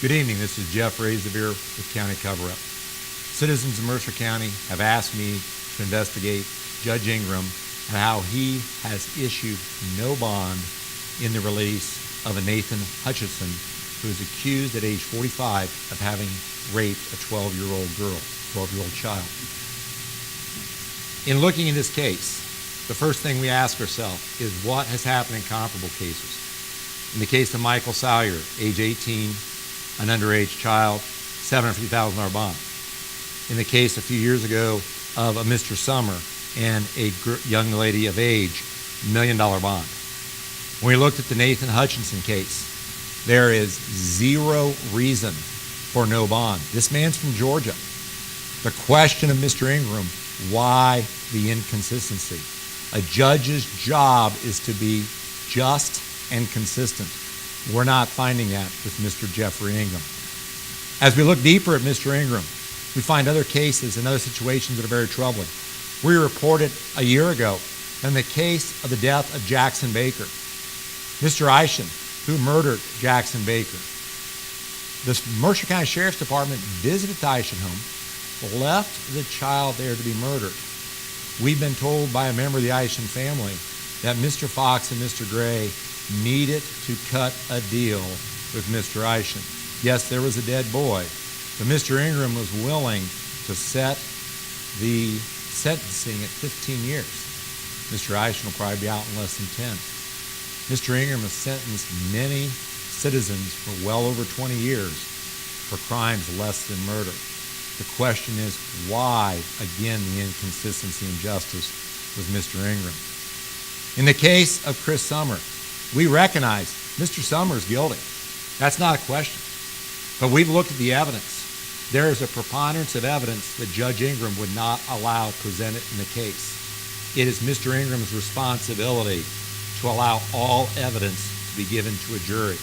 Good evening, this is Jeff Rasawehr with County Coverup. Citizens of Mercer County have asked me to investigate Judge Ingram and how he has issued no bond in the release of a Nathan Hutchinson who is accused at age 45 of having raped a 12-year-old girl, 12-year-old child. In looking at this case, the first thing we ask ourselves is what has happened in comparable cases. In the case of Michael Sawyer, age 18, an underage child, $750,000 bond. In the case a few years ago of a Mr. Summer and a young lady of age, $1 million bond. When we looked at the Nathan Hutchinson case, there is zero reason for no bond. This man's from Georgia. The question of Mr. Ingram, why the inconsistency? A judge's job is to be just and consistent. We're not finding that with Mr. Jeffrey Ingram. As we look deeper at Mr. Ingram, we find other cases and other situations that are very troubling. We reported a year ago on the case of the death of Jackson Baker. Mr. Eishen, who murdered Jackson Baker. The Mercer County Sheriff's Department visited the Eishen home, left the child there to be murdered. We've been told by a member of the Eishen family that Mr. Fox and Mr. Gray needed to cut a deal with Mr. Eishen. Yes, there was a dead boy, but Mr. Ingram was willing to set the sentencing at 15 years. Mr. Eishen will probably be out in less than 10. Mr. Ingram has sentenced many citizens for well over 20 years for crimes less than murder. The question is why, again, the inconsistency and justice with Mr. Ingram. In the case of Chris Summer, we recognize Mr. Summer is guilty. That's not a question. But we've looked at the evidence. There is a preponderance of evidence that Judge Ingram would not allow presented in the case. It is Mr. Ingram's responsibility to allow all evidence to be given to a jury.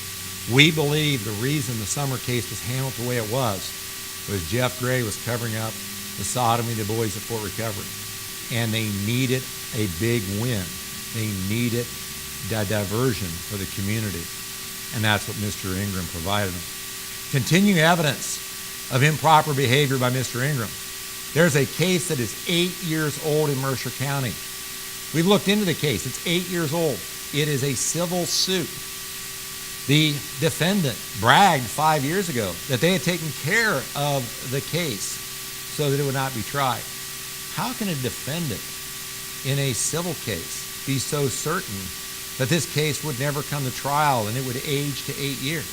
We believe the reason the Summer case was handled the way it was Jeff Gray was covering up the sodomy of the boys at Fort Recovery. And they needed a big win. They needed a diversion for the community. And that's what Mr. Ingram provided them. Continuing evidence of improper behavior by Mr. Ingram. There's a case that is 8 years old in Mercer County. We've looked into the case. It's 8 years old. It is a civil suit. The defendant bragged 5 years ago that they had taken care of the case so that it would not be tried. How can a defendant in a civil case be so certain that this case would never come to trial and it would age to 8 years?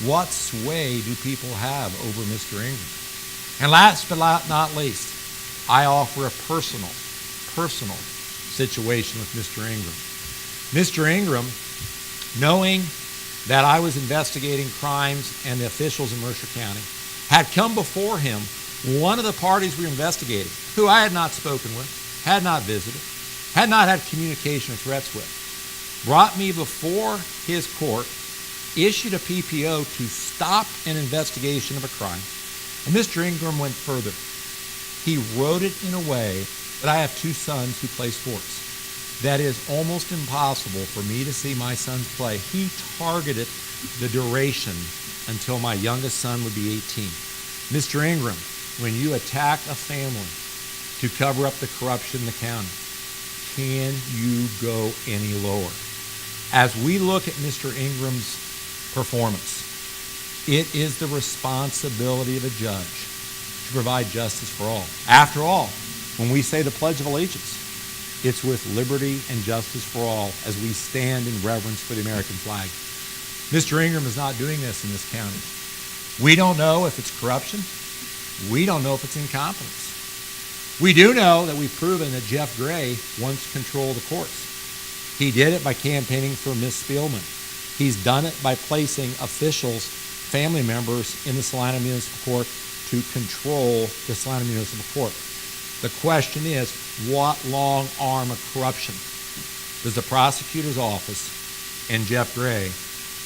What sway do people have over Mr. Ingram? And last but not least, I offer a personal situation with Mr. Ingram. Mr. Ingram, knowing that I was investigating crimes and the officials in Mercer County, had come before him one of the parties we were investigating, who I had not spoken with, had not visited, had not had communication or threats with, brought me before his court, issued a PPO to stop an investigation of a crime, and Mr. Ingram went further. He wrote it in a way that I have two sons who play sports. That is almost impossible for me to see my sons play. He targeted the duration until my youngest son would be 18. Mr. Ingram, when you attack a family to cover up the corruption in the county, can you go any lower? As we look at Mr. Ingram's performance, it is the responsibility of a judge to provide justice for all. After all, when we say the Pledge of Allegiance, it's with liberty and justice for all as we stand in reverence for the American flag. Mr. Ingram is not doing this in this county. We don't know if it's corruption. We don't know if it's incompetence. We do know that we've proven that Jeff Gray once controlled the courts. He did it by campaigning for Miss Spielman. He's done it by placing officials, family members in the Salina Municipal Court to control the Salina Municipal Court. The question is, what long arm of corruption does the prosecutor's office and Jeff Gray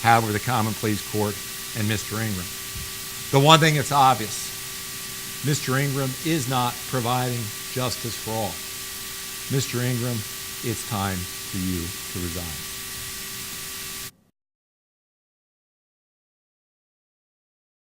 have over the Common Pleas Court and Mr. Ingram? The one thing that's obvious, Mr. Ingram is not providing justice for all. Mr. Ingram, it's time for you to resign.